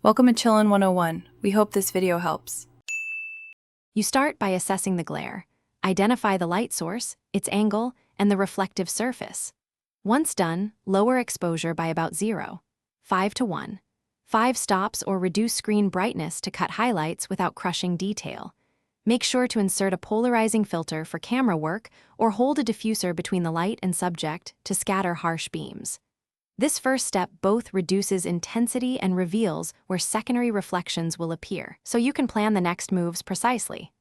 Welcome to Chillin' 101. We hope this video helps. You start by assessing the glare. Identify the light source, its angle, and the reflective surface. Once done, lower exposure by about 0.5 to 1. 5 stops or reduce screen brightness to cut highlights without crushing detail. Make sure to insert a polarizing filter for camera work or hold a diffuser between the light and subject to scatter harsh beams. This first step both reduces intensity and reveals where secondary reflections will appear, so you can plan the next moves precisely.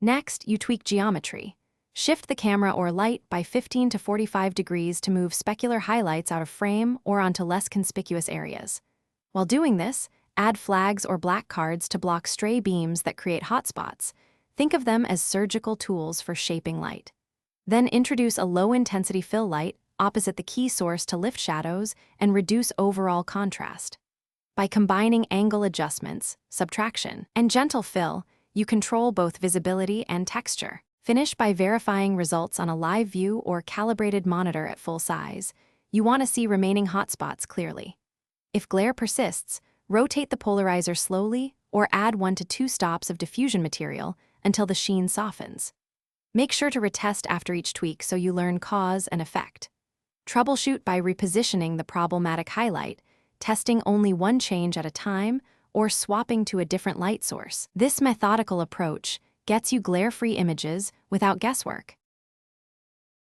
Next, you tweak geometry. Shift the camera or light by 15 to 45 degrees to move specular highlights out of frame or onto less conspicuous areas. While doing this, add flags or black cards to block stray beams that create hotspots. Think of them as surgical tools for shaping light. Then introduce a low-intensity fill light opposite the key source to lift shadows and reduce overall contrast. By combining angle adjustments, subtraction, and gentle fill, you control both visibility and texture. Finish by verifying results on a live view or calibrated monitor at full size. You want to see remaining hotspots clearly. If glare persists, rotate the polarizer slowly or add 1 to 2 stops of diffusion material until the sheen softens. Make sure to retest after each tweak so you learn cause and effect. Troubleshoot by repositioning the problematic highlight, testing only one change at a time, or swapping to a different light source. This methodical approach gets you glare-free images without guesswork.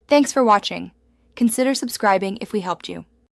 Thanks for watching. Consider subscribing if we helped you.